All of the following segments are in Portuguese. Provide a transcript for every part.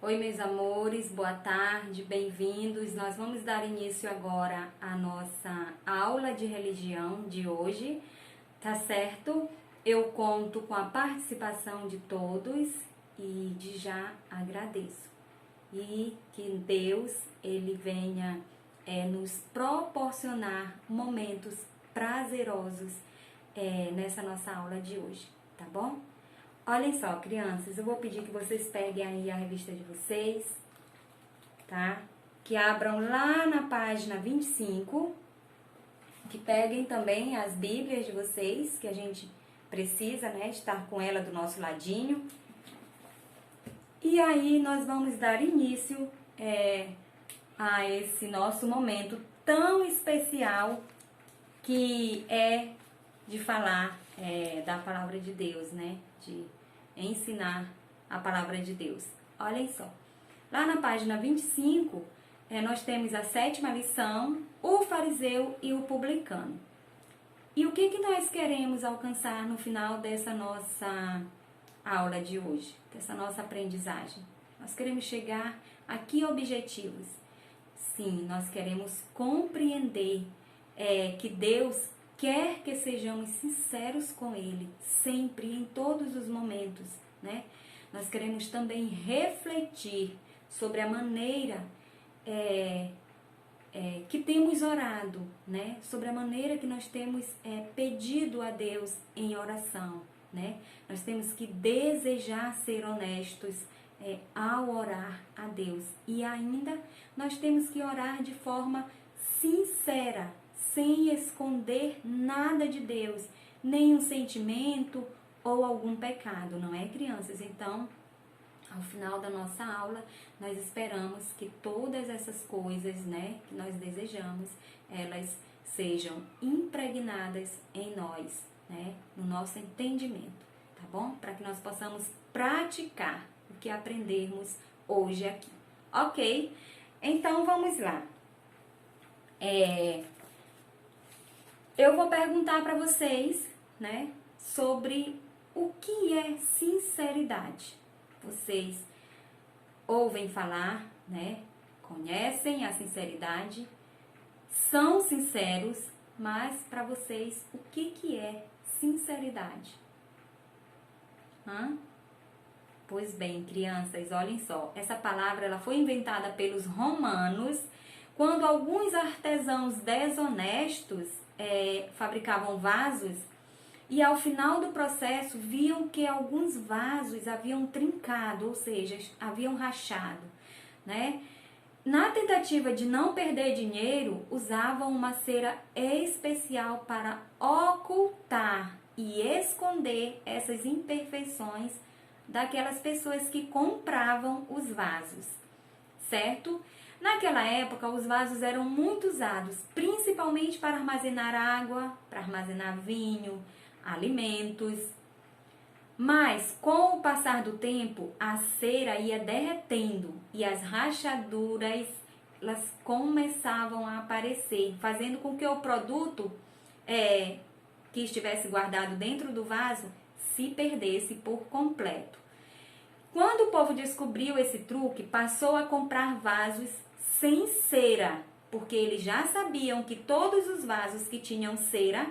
Oi, meus amores, boa tarde, bem-vindos. Nós vamos dar início agora à nossa aula de religião de hoje, tá certo? Eu conto com a participação de todos e de já agradeço. E que Deus, Ele venha nos proporcionar momentos prazerosos nessa nossa aula de hoje, tá bom? Olhem só, crianças, eu vou pedir que vocês peguem aí a revista de vocês, tá? Que abram lá na página 25, que peguem também as bíblias de vocês, que a gente precisa, né, estar com ela do nosso ladinho. E aí nós vamos dar início a esse nosso momento tão especial que é de falar da palavra de Deus, né? De ensinar a palavra de Deus. Olhem só. Lá na página 25, nós temos a 7ª lição, o fariseu e o publicano. E o que nós queremos alcançar no final dessa nossa aula de hoje, dessa nossa aprendizagem? Nós queremos chegar a que objetivos? Sim, nós queremos compreender que Deus quer que sejamos sinceros com Ele, sempre, em todos os momentos, né? Nós queremos também refletir sobre a maneira que temos orado, né? Sobre a maneira que nós temos pedido a Deus em oração, né? Nós temos que desejar ser honestos ao orar a Deus. E ainda nós temos que orar de forma sincera, sem esconder nada de Deus, nenhum sentimento ou algum pecado, não é, crianças? Então, ao final da nossa aula, nós esperamos que todas essas coisas, né, que nós desejamos, elas sejam impregnadas em nós, né, no nosso entendimento, tá bom? Para que nós possamos praticar o que aprendermos hoje aqui, ok? Então, vamos lá. Eu vou perguntar para vocês, né, sobre o que é sinceridade. Vocês ouvem falar, né, conhecem a sinceridade, são sinceros, mas para vocês, o que é sinceridade? Pois bem, crianças, olhem só, essa palavra ela foi inventada pelos romanos quando alguns artesãos desonestos fabricavam vasos e ao final do processo viam que alguns vasos haviam trincado, ou seja, haviam rachado, né? Na tentativa de não perder dinheiro, usavam uma cera especial para ocultar e esconder essas imperfeições daquelas pessoas que compravam os vasos, certo? Naquela época, os vasos eram muito usados, principalmente para armazenar água, para armazenar vinho, alimentos. Mas, com o passar do tempo, a cera ia derretendo e as rachaduras elas começavam a aparecer, fazendo com que o produto que estivesse guardado dentro do vaso se perdesse por completo. Quando o povo descobriu esse truque, passou a comprar vasos sem cera, porque eles já sabiam que todos os vasos que tinham cera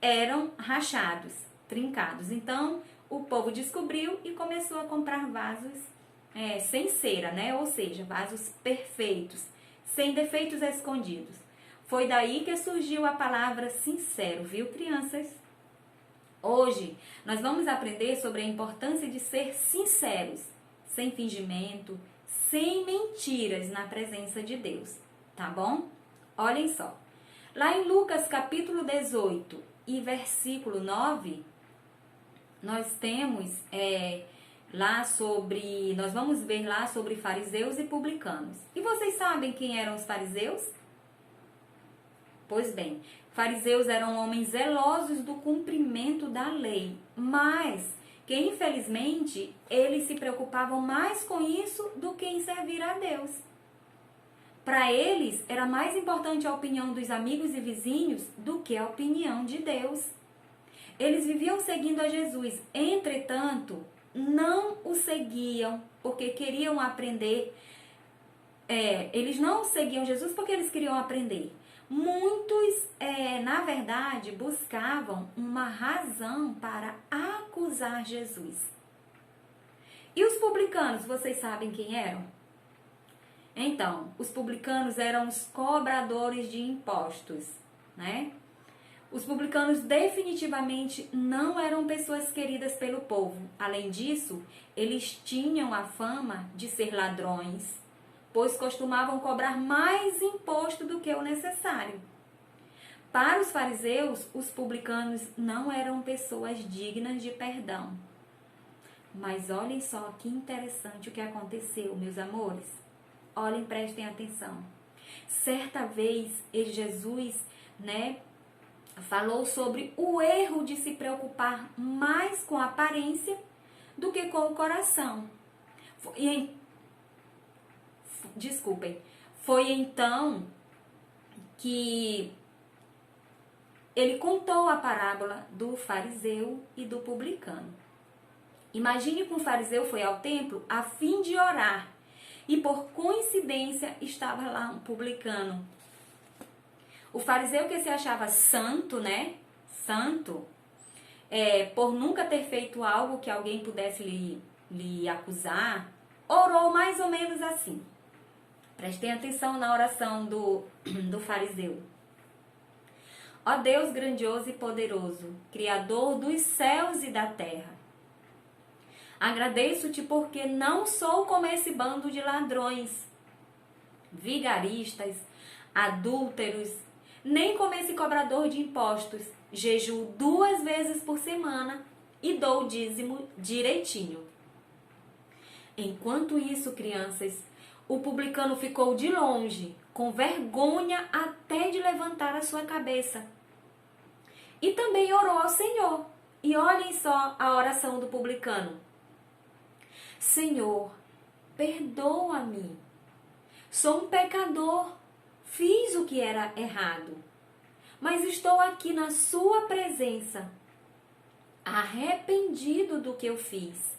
eram rachados, trincados. Então, o povo descobriu e começou a comprar vasos sem cera, né? Ou seja, vasos perfeitos, sem defeitos escondidos. Foi daí que surgiu a palavra sincero, viu, crianças? Hoje, nós vamos aprender sobre a importância de ser sinceros, sem fingimento, sem mentiras na presença de Deus, tá bom? Olhem só. Lá em Lucas capítulo 18 e versículo 9, nós temos nós vamos ver lá sobre fariseus e publicanos. E vocês sabem quem eram os fariseus? Pois bem, fariseus eram homens zelosos do cumprimento da lei, mas que infelizmente eles se preocupavam mais com isso do que em servir a Deus. Para eles era mais importante a opinião dos amigos e vizinhos do que a opinião de Deus. Eles viviam seguindo a Jesus, entretanto, não o seguiam porque queriam aprender. Eles não seguiam Jesus porque eles queriam aprender. Muitos, na verdade, buscavam uma razão para acusar Jesus. E os publicanos, vocês sabem quem eram? Então, os publicanos eram os cobradores de impostos, né? Os publicanos definitivamente não eram pessoas queridas pelo povo. Além disso, eles tinham a fama de ser ladrões, pois costumavam cobrar mais imposto do que o necessário. Para os fariseus, os publicanos não eram pessoas dignas de perdão. Mas olhem só que interessante o que aconteceu, meus amores. Olhem, prestem atenção. Certa vez, Jesus, falou sobre o erro de se preocupar mais com a aparência do que com o coração. Foi então que ele contou a parábola do fariseu e do publicano. Imagine que um fariseu foi ao templo a fim de orar e por coincidência estava lá um publicano. O fariseu que se achava santo, Santo, por nunca ter feito algo que alguém pudesse lhe acusar, orou mais ou menos assim. Prestem atenção na oração do fariseu. Ó Deus grandioso e poderoso, Criador dos céus e da terra, agradeço-te porque não sou como esse bando de ladrões, vigaristas, adúlteros, nem como esse cobrador de impostos. Jejuo 2 vezes por semana e dou o dízimo direitinho. Enquanto isso, crianças, o publicano ficou de longe, com vergonha até de levantar a sua cabeça. E também orou ao Senhor. E olhem só a oração do publicano. Senhor, perdoa-me. Sou um pecador. Fiz o que era errado. Mas estou aqui na sua presença, arrependido do que eu fiz.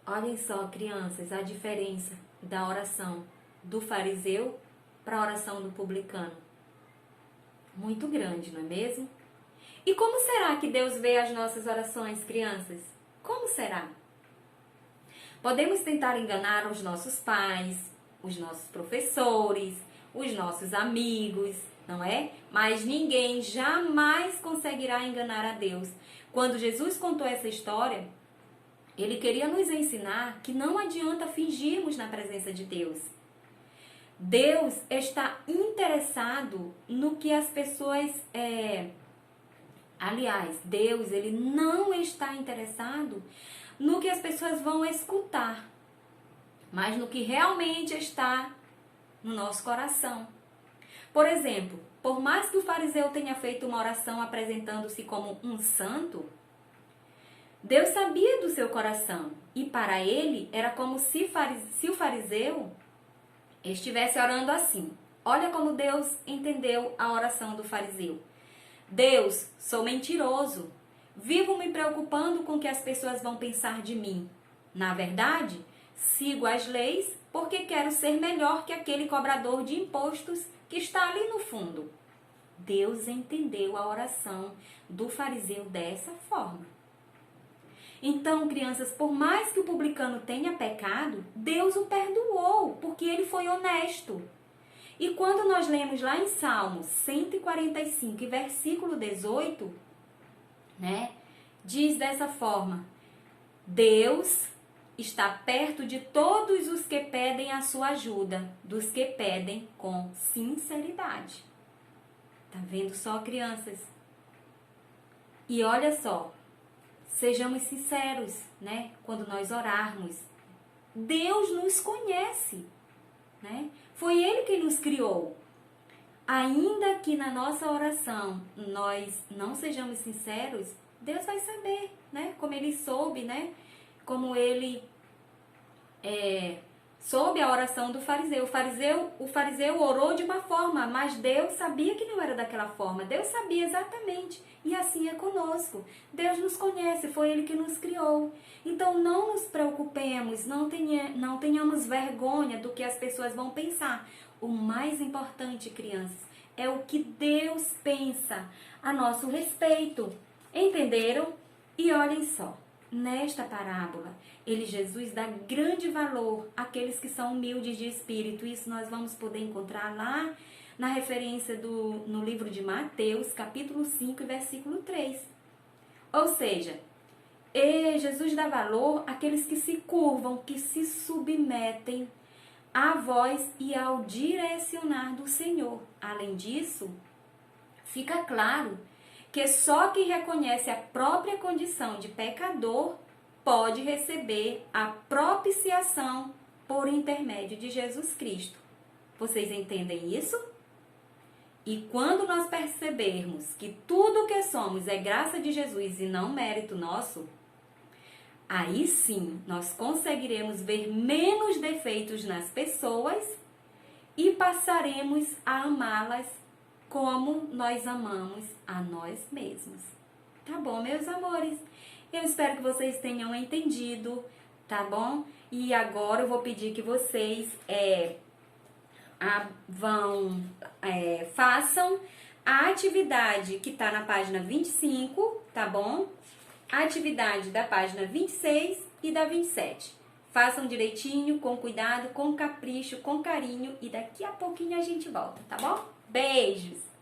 Olhem só, crianças, a diferença da oração do fariseu para a oração do publicano. Muito grande, não é mesmo? E como será que Deus vê as nossas orações, crianças? Como será? Podemos tentar enganar os nossos pais, os nossos professores, os nossos amigos, não é? Mas ninguém jamais conseguirá enganar a Deus. Quando Jesus contou essa história, ele queria nos ensinar que não adianta fingirmos na presença de Deus. Deus está interessado no que as pessoas... Aliás, Deus, ele não está interessado no que as pessoas vão escutar, mas no que realmente está no nosso coração. Por exemplo, por mais que o fariseu tenha feito uma oração apresentando-se como um santo, Deus sabia do seu coração e para ele era como se o fariseu estivesse orando assim. Olha como Deus entendeu a oração do fariseu. Deus, sou mentiroso. Vivo me preocupando com o que as pessoas vão pensar de mim. Na verdade, sigo as leis porque quero ser melhor que aquele cobrador de impostos que está ali no fundo. Deus entendeu a oração do fariseu dessa forma. Então, crianças, por mais que o publicano tenha pecado, Deus o perdoou, porque ele foi honesto. E quando nós lemos lá em Salmos 145, versículo 18, diz dessa forma: Deus está perto de todos os que pedem a sua ajuda, dos que pedem com sinceridade. Tá vendo só, crianças? E olha só, sejamos sinceros, quando nós orarmos. Deus nos conhece, Foi Ele que nos criou. Ainda que na nossa oração nós não sejamos sinceros, Deus vai saber, como Ele soube, como Ele sob a oração do fariseu. O fariseu orou de uma forma, mas Deus sabia que não era daquela forma. Deus sabia exatamente. E assim é conosco. Deus nos conhece, foi Ele que nos criou. Então não nos preocupemos, não tenhamos vergonha do que as pessoas vão pensar. O mais importante, crianças, é o que Deus pensa a nosso respeito. Entenderam? E olhem só. Nesta parábola, Jesus dá grande valor àqueles que são humildes de espírito. Isso nós vamos poder encontrar lá na referência no livro de Mateus, capítulo 5, versículo 3. Ou seja, Jesus dá valor àqueles que se curvam, que se submetem à voz e ao direcionar do Senhor. Além disso, fica claro que só quem reconhece a própria condição de pecador pode receber a propiciação por intermédio de Jesus Cristo. Vocês entendem isso? E quando nós percebermos que tudo o que somos é graça de Jesus e não mérito nosso, aí sim nós conseguiremos ver menos defeitos nas pessoas e passaremos a amá-las como nós amamos a nós mesmos. Tá bom, meus amores? Eu espero que vocês tenham entendido, tá bom? E agora eu vou pedir que vocês façam a atividade que tá na página 25, tá bom? A atividade da página 26 e da 27. Façam direitinho, com cuidado, com capricho, com carinho e daqui a pouquinho a gente volta, tá bom? Beijos!